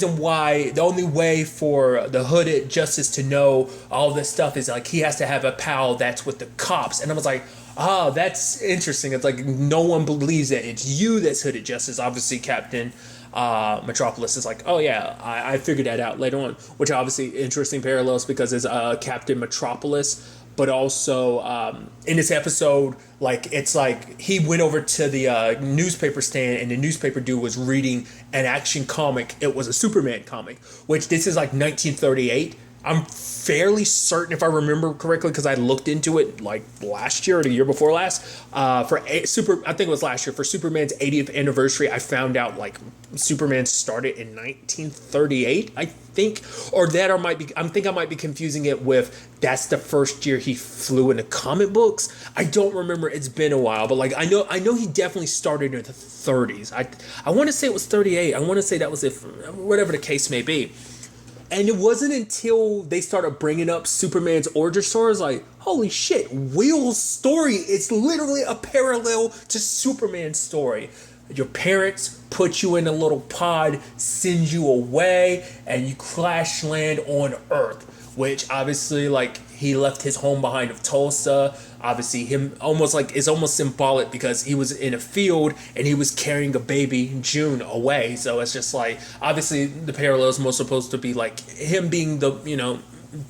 for the Hooded Justice to know all this stuff is like he has to have a pal that's with the cops. And I was like, oh, that's interesting. It's like no one believes that it's you that's Hooded Justice. Obviously, Captain Metropolis is like, oh yeah, I figured that out later on, which obviously interesting parallels, because it's Captain Metropolis, but also in this episode, like, it's like he went over to the newspaper stand, and the newspaper dude was reading an action comic. It was a Superman comic, which this is like 1938. I'm fairly certain, if I remember correctly, because I looked into it like last year or the year before last. I think it was last year, for Superman's 80th anniversary, I found out like Superman started in 1938, I think, or that, or I think I might be confusing it with that's the first year he flew into comic books. I don't remember. It's been a while, but like I know he definitely started in the 30s. I want to say it was 38. I want to say that was whatever the case may be. And it wasn't until they started bringing up Superman's origin story, I was like, holy shit, Will's story is literally a parallel to Superman's story. Your parents put you in a little pod, send you away, and you crash land on Earth, which obviously, like, he left his home behind of Tulsa. Obviously, it's almost symbolic, because he was in a field and he was carrying a baby, June, away. So it's just like, obviously the parallel is more supposed to be like him being the, you know,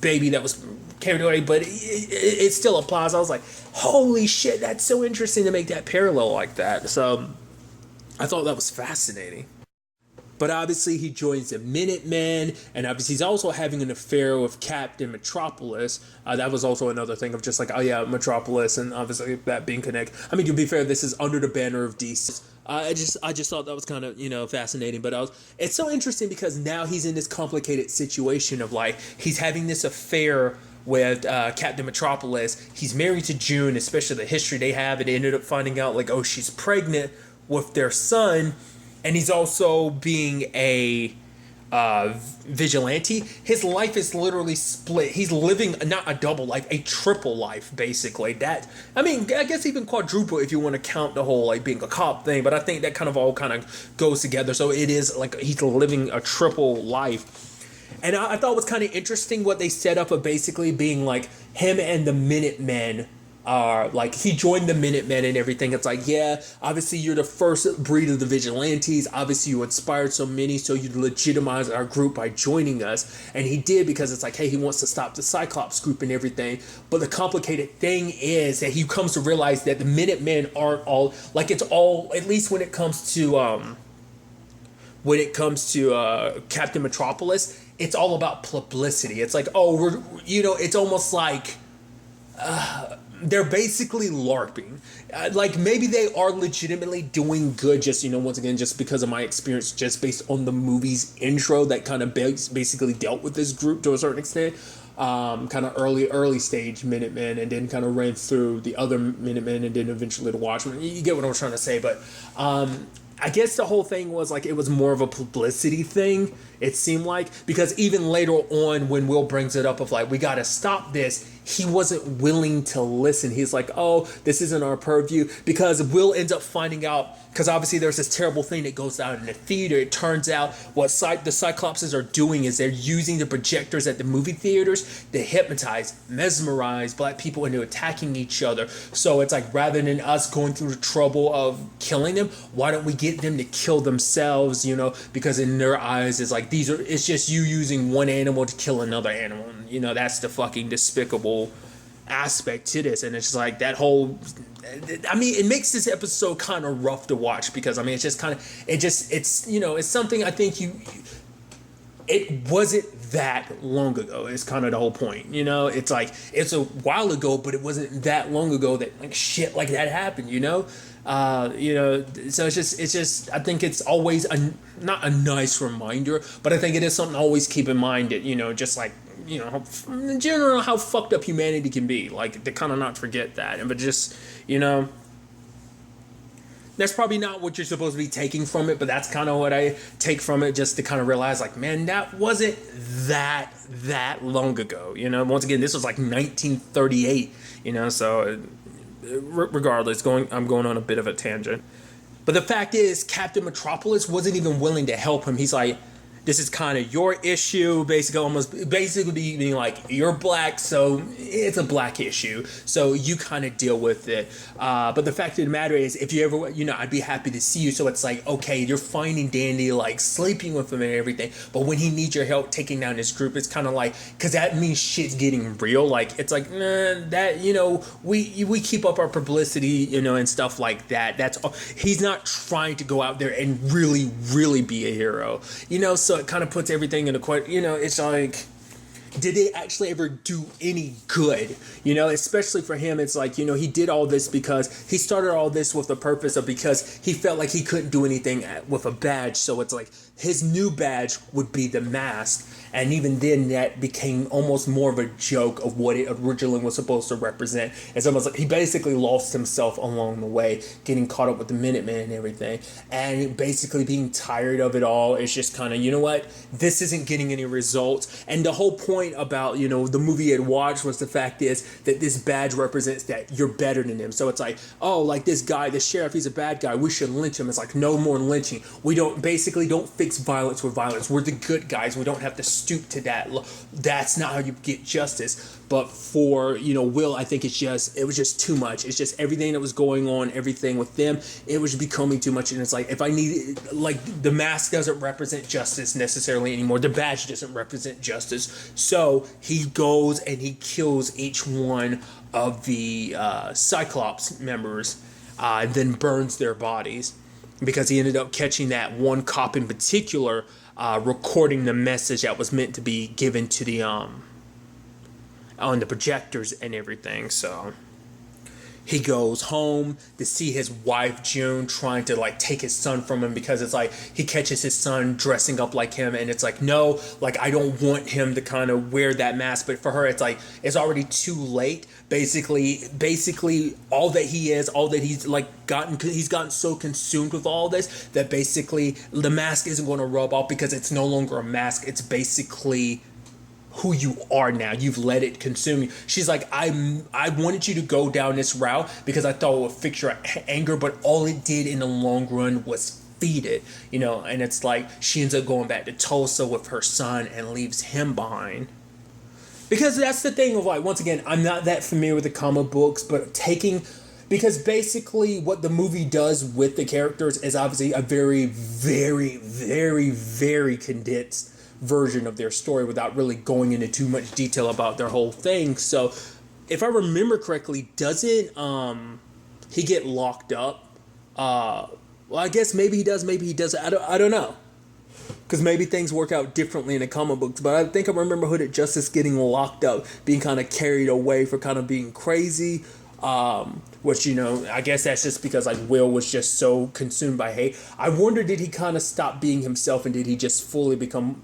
baby that was carried away, but it still applies. I was like, holy shit, that's so interesting to make that parallel like that. So I thought that was fascinating. But obviously he joins the Minutemen, and obviously he's also having an affair with Captain Metropolis. That was also another thing of just like, oh yeah, Metropolis, and obviously that being connected. I mean, to be fair, this is under the banner of DC. I just thought that was kind of, you know, fascinating. But it's so interesting, because now he's in this complicated situation of like, he's having this affair with Captain Metropolis. He's married to June, especially the history they have. And they ended up finding out like, oh, she's pregnant with their son. And he's also being a vigilante, his life is literally split. He's living not a double life, a triple life, basically. That, I mean, I guess even quadruple if you want to count the whole like being a cop thing, but I think that kind of all kind of goes together. So it is like he's living a triple life. And I thought it was kind of interesting what they set up of basically being like him and the Minutemen are like, he joined the Minutemen and everything. It's like, yeah, obviously you're the first breed of the vigilantes. Obviously you inspired so many, so you legitimize our group by joining us. And he did, because it's like, hey, he wants to stop the Cyclops group and everything. But the complicated thing is that he comes to realize that the Minutemen aren't all, like it's all, at least when it comes to Captain Metropolis, it's all about publicity. It's like, oh, we're, it's almost like they're basically LARPing. Like maybe they are legitimately doing good, just, once again, just because of my experience, just based on the movie's intro that kind of basically dealt with this group to a certain extent. Kind of early stage Minutemen, and then kind of ran through the other Minutemen, and then eventually the Watchmen. You get what I'm trying to say, but I guess the whole thing was like, it was more of a publicity thing, it seemed like, because even later on when Will brings it up of like, we got to stop this, he wasn't willing to listen. He's like, oh, this isn't our purview, because Will ends up finding out, because obviously there's this terrible thing that goes out in the theater. It turns out what the Cyclopses are doing is they're using the projectors at the movie theaters to hypnotize, mesmerize black people into attacking each other. So it's like, rather than us going through the trouble of killing them, why don't we get them to kill themselves, because in their eyes it's like, it's just you using one animal to kill another animal. That's the fucking despicable aspect to this. And it's just like that whole, I mean, it makes this episode kind of rough to watch, because I mean, it's just kind of, it's something I think it wasn't that long ago. It's kind of the whole point, it's like, it's a while ago, but it wasn't that long ago that like shit like that happened, so it's just I think it's always not a nice reminder, but I think it is something to always keep in mind that, just like, in general, how fucked up humanity can be, like, to kind of not forget that. But just, that's probably not what you're supposed to be taking from it, but that's kind of what I take from it, just to kind of realize, like, man, that wasn't that long ago, Once again, this was like 1938, so regardless, I'm going on a bit of a tangent. But the fact is, Captain Metropolis wasn't even willing to help him. He's like, this is kind of your issue, basically being like, you're black, so it's a black issue, so you kind of deal with it. But the fact of the matter is, if you ever, I'd be happy to see you. So it's like, okay, you're finding Dandy, like sleeping with him and everything, but when he needs your help taking down this group, it's kind of like, because that means shit's getting real. Like, it's like, that, we keep up our publicity, and stuff like that. That's all. He's not trying to go out there and really, really be a hero, so it kind of puts everything in a question, it's like, did they actually ever do any good? Especially for him, it's like, he did all this because he started all this with the purpose of, because he felt like he couldn't do anything with a badge. So it's like, his new badge would be the mask. And even then, that became almost more of a joke of what it originally was supposed to represent. It's almost like he basically lost himself along the way, getting caught up with the Minutemen and everything. And basically being tired of it all. It's just kind of, what? This isn't getting any results. And the whole point about, the movie he had watched was the fact is that this badge represents that you're better than him. So it's like, oh, like this guy, the sheriff, he's a bad guy, we should lynch him. It's like, no more lynching. We don't fix violence with violence. We're the good guys. We don't have to stoop to that. That's not how you get justice. But for, Will, I think it was just too much. It's just everything that was going on, everything with them, it was becoming too much. And it's like, if I need, like, the mask doesn't represent justice necessarily anymore. The badge doesn't represent justice. So he goes and he kills each one of the Cyclops members, and then burns their bodies, because he ended up catching that one cop in particular recording the message that was meant to be given to the on the projectors and everything. So he goes home to see his wife June trying to like take his son from him, because it's like he catches his son dressing up like him, and it's like, no, like I don't want him to kind of wear that mask. But for her, it's like it's already too late. Basically all that he's like he's gotten so consumed with all this that basically the mask isn't going to rub off, because it's no longer a mask. It's basically who you are now. You've let it consume you. She's like, I wanted you to go down this route because I thought it would fix your anger, but all it did in the long run was feed it, and it's like she ends up going back to Tulsa with her son and leaves him behind. Because that's the thing of like, once again, I'm not that familiar with the comic books, but because basically what the movie does with the characters is obviously a very, very, very, very condensed version of their story without really going into too much detail about their whole thing. So if I remember correctly, doesn't he get locked up? Well, I guess maybe he does, maybe he doesn't. I don't know. Because maybe things work out differently in the comic books. But I think I remember Hooded Justice getting locked up, being kind of carried away for kind of being crazy. Which, I guess that's just because like Will was just so consumed by hate. I wonder, did he kind of stop being himself, and did he just fully become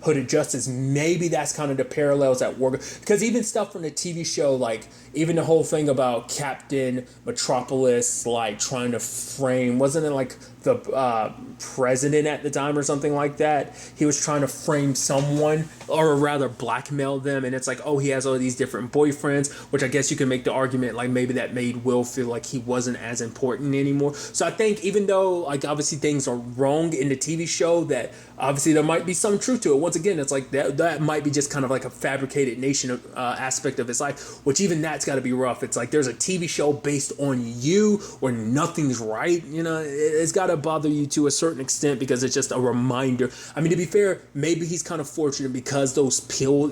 Hooded Justice? Maybe that's kind of the parallels at work. Because even stuff from the TV show, like even the whole thing about Captain Metropolis, like trying to frame, wasn't it like the president at the time or something like that? He was trying to frame someone, or rather blackmail them, and it's like, oh, he has all these different boyfriends, which I guess you can make the argument like maybe that made Will feel like he wasn't as important anymore. So I think even though like obviously things are wrong in the TV show, that obviously there might be some truth to it. Once again, it's like that might be just kind of like a fabricated nation aspect of his life, which even that's got to be rough. It's like there's a TV show based on you where nothing's right. It's got to bother you to a certain extent, because it's just a reminder. I mean, to be fair, maybe he's kind of fortunate because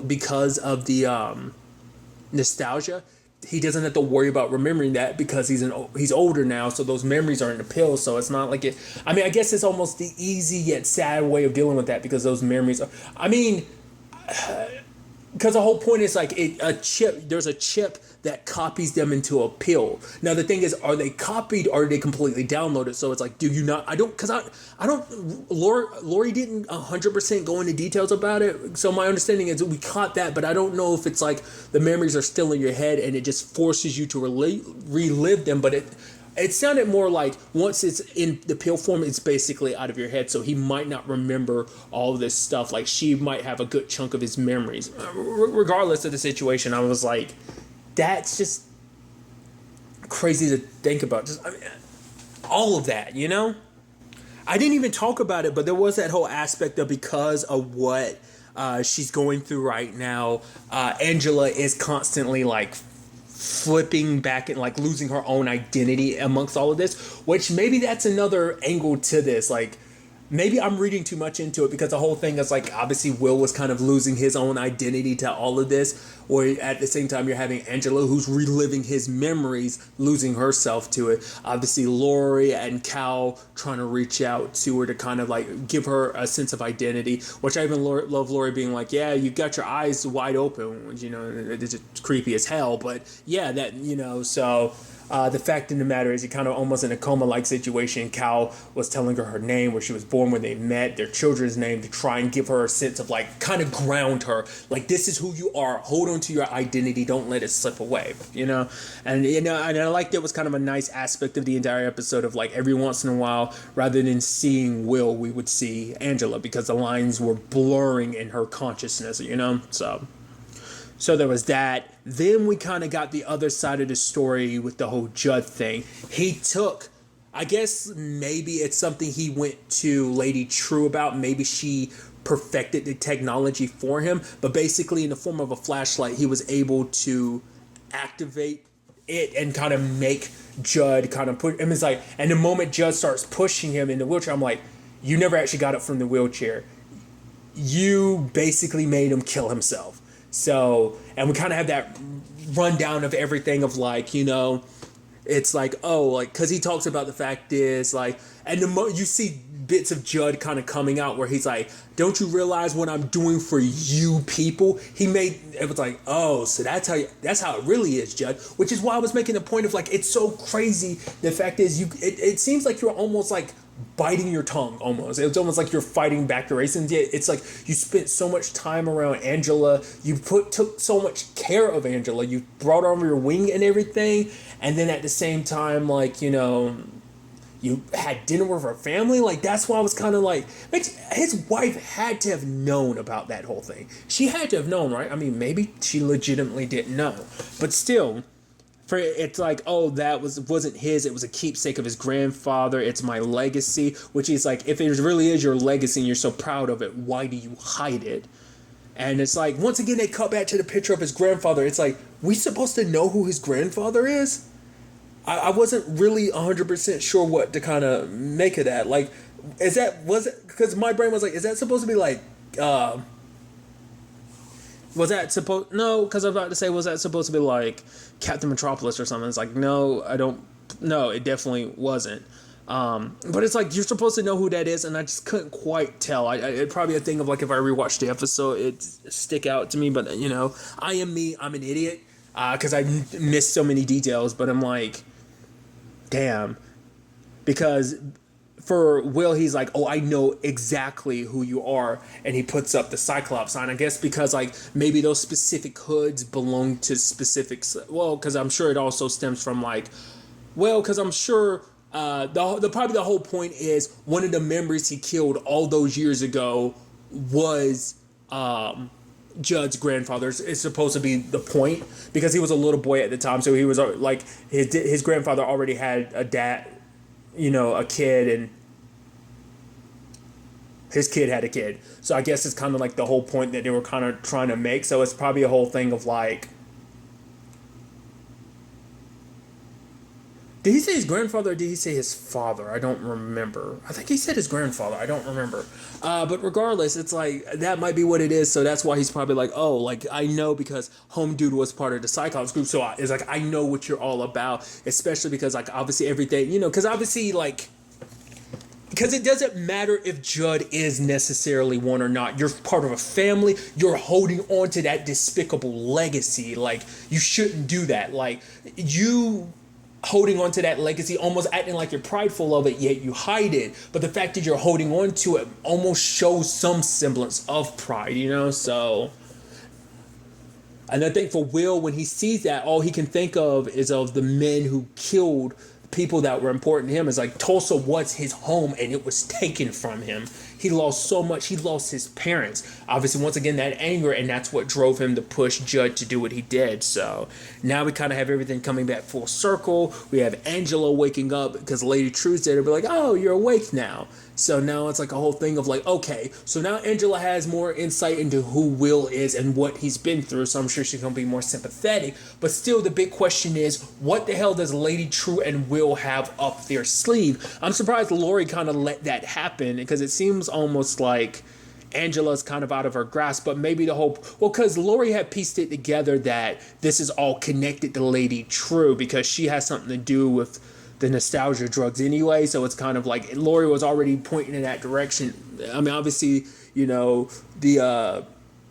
because of the nostalgia. He doesn't have to worry about remembering that, because he's older now, so those memories are in the pills. So it's not like it. I mean, I guess it's almost the easy yet sad way of dealing with that, because those memories are. I mean, because the whole point is like there's a chip that copies them into a pill. Now the thing is, are they copied or are they completely downloaded? So it's like, do you not? I don't. Lori didn't 100% go into details about it. So my understanding is that we caught that, but I don't know if it's like the memories are still in your head and it just forces you to relive them. But it sounded more like once it's in the pill form, it's basically out of your head. So he might not remember all of this stuff. Like she might have a good chunk of his memories. Regardless of the situation, I was like, that's just crazy to think about. All of that, I didn't even talk about it, but there was that whole aspect of, because of what she's going through right now, Angela is constantly like flipping back and like losing her own identity amongst all of this, which maybe that's another angle to this. Like maybe I'm reading too much into it, because the whole thing is like obviously Will was kind of losing his own identity to all of this, or at the same time you're having Angela, who's reliving his memories, losing herself to it. Obviously Lori and Cal trying to reach out to her to kind of like give her a sense of identity, which I even love Lori being like, yeah, you got your eyes wide open, it's just creepy as hell, but yeah, that, so the fact of the matter is, you're kind of almost in a coma-like situation. Cal was telling her name, where she was born, when they met, their children's name, to try and give her a sense of like, kind of ground her. Like, this is who you are. Hold on to your identity. Don't let it slip away, And, and I liked it was kind of a nice aspect of the entire episode of like, every once in a while, rather than seeing Will, we would see Angela, because the lines were blurring in her consciousness, So there was that. Then we kind of got the other side of the story with the whole Judd thing. He took, I guess maybe it's something he went to Lady True about. Maybe she perfected the technology for him. But basically in the form of a flashlight, he was able to activate it and kind of make Judd kind of put him. It's like, and the moment Judd starts pushing him in the wheelchair, I'm like, you never actually got up from the wheelchair. You basically made him kill himself. So, and we kind of have that rundown of everything of like, it's like, oh, like, because he talks about the fact is, like, and you see bits of Judd kind of coming out where he's like, don't you realize what I'm doing for you people? It was like, oh, so that's how it really is, Judd. Which is why I was making the point of, like, it's so crazy. The fact is, it seems like you're almost like biting your tongue almost. It's almost like you're fighting back your race. And yet it's like you spent so much time around Angela. You took so much care of Angela. You brought her under your wing and everything. And then at the same time, like, you know, you had dinner with her family. Like, that's why I was kind of like, his wife had to have known about that whole thing. She had to have known, right? I mean, maybe she legitimately didn't know, but still, it's like, oh, that wasn't his. It was a keepsake of his grandfather. It's my legacy, which is like, if it really is your legacy and you're so proud of it, why do you hide it? And it's like, once again, they cut back to the picture of his grandfather. It's like, we supposed to know who his grandfather is? I wasn't really 100% sure what to kind of make of that. Like, because my brain was like, is that supposed to be like, no, because I'm about to say, was that supposed to be like Captain Metropolis or something? It's like, no, it definitely wasn't. But it's like, you're supposed to know who that is, and I just couldn't quite tell. It'd probably be a thing of like, if I rewatched the episode, it'd stick out to me, but you know, I am me, I'm an idiot, because I missed so many details, but I'm like, damn, because for Will, he's like, oh, I know exactly who you are, and he puts up the Cyclops sign. I guess because like maybe those specific hoods belong to specifics. Well, because I'm sure it also stems from like, well, because I'm sure probably the whole point is one of the members he killed all those years ago was Judd's grandfather. Is supposed to be the point, because he was a little boy at the time, so he was like, his grandfather already had a dad, you know, a kid, and his kid had a kid. So I guess it's kind of like the whole point that they were kind of trying to make. So it's probably a whole thing of like, did he say his grandfather or did he say his father? I don't remember. I think he said his grandfather. I don't remember. But regardless, it's like, that might be what it is. So that's why he's probably like, oh, like, I know because Home Dude was part of the Cyclops group. So it's like, I know what you're all about. Especially because, like, obviously everything, you know, because obviously, like, because it doesn't matter if Judd is necessarily one or not. You're part of a family. You're holding on to that despicable legacy. Like, you shouldn't do that. Like, you holding on to that legacy, almost acting like you're prideful of it, yet you hide it. But the fact that you're holding on to it almost shows some semblance of pride, you know? So, and I think for Will, when he sees that, all he can think of is of the men who killed people that were important to him. Is like, Tulsa was his home and it was taken from him. He lost so much. He lost his parents. Obviously, once again, that anger, and that's what drove him to push Judd to do what he did. So now we kind of have everything coming back full circle. We have Angela waking up because Lady True's there to be like, oh, you're awake now. So now it's like a whole thing of like, okay, so now Angela has more insight into who Will is and what he's been through. So I'm sure she's going to be more sympathetic. But still, the big question is, what the hell does Lady True and Will have up their sleeve? I'm surprised Lori kind of let that happen, because it seems almost like Angela's kind of out of her grasp. But maybe because Lori had pieced it together that this is all connected to Lady True, because she has something to do with the nostalgia drugs anyway. So it's kind of like Lori was already pointing in that direction. I mean, obviously, you know, the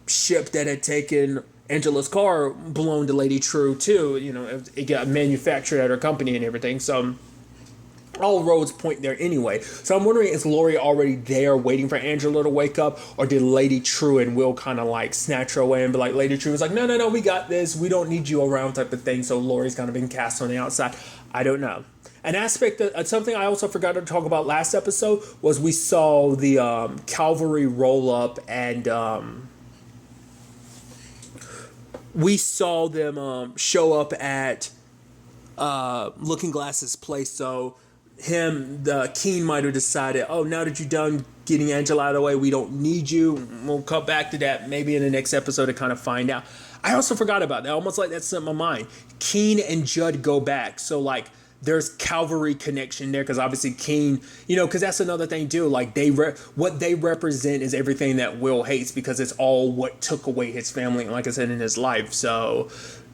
ship that had taken Angela's car belonged to Lady True too. You know, it got manufactured at her company and everything. So all roads point there anyway. So I'm wondering, is Lori already there waiting for Angela to wake up, or did Lady True and Will kind of like snatch her away and be like, Lady True was like, no, we got this. We don't need you around type of thing. So Lori's kind of been cast on the outside. I don't know. An aspect of something I also forgot to talk about last episode was we saw the cavalry roll up, and we saw them show up at Looking Glass's place. So the Keen might have decided, oh, now that you're done getting Angela out of the way, we don't need you. We'll cut back to that maybe in the next episode to kind of find out. I also forgot about that. Almost like that slipped my mind. Keen and Judd go back. So like, there's cavalry connection there, because obviously Keen, you know, because that's another thing too. Like, what they represent is everything that Will hates, because it's all what took away his family, and like I said, in his life. So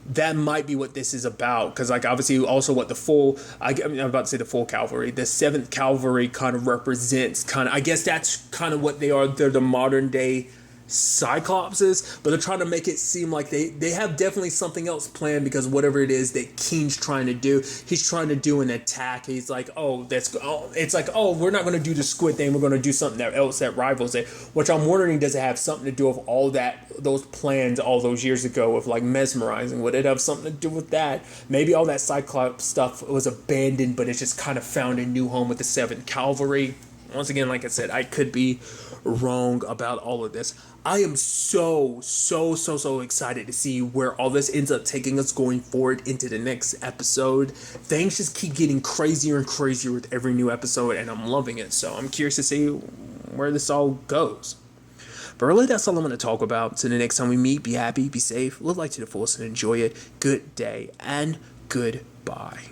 that might be what this is about, because like obviously also what the full I'm about to say the full cavalry, the 7th cavalry kind of represents, kind of, I guess that's kind of what they are. They're the modern day Cyclopses, but they're trying to make it seem like they have definitely something else planned, because whatever it is that King's trying to do, he's trying to do an attack. He's like, it's like, we're not going to do the squid thing, we're going to do something else that rivals it, which I'm wondering, does it have something to do with all those plans all those years ago of like mesmerizing? Would it have something to do with that? Maybe all that Cyclops stuff was abandoned, but it's just kind of found a new home with the 7th cavalry. Once again, like I said, I could be wrong about all of this. I am so excited to see where all this ends up taking us going forward into the next episode. Things just keep getting crazier and crazier with every new episode, and I'm loving it. So I'm curious to see where this all goes. But really, that's all I'm going to talk about. So the next time we meet, be happy, be safe, live life to the fullest, and enjoy it. Good day, and goodbye.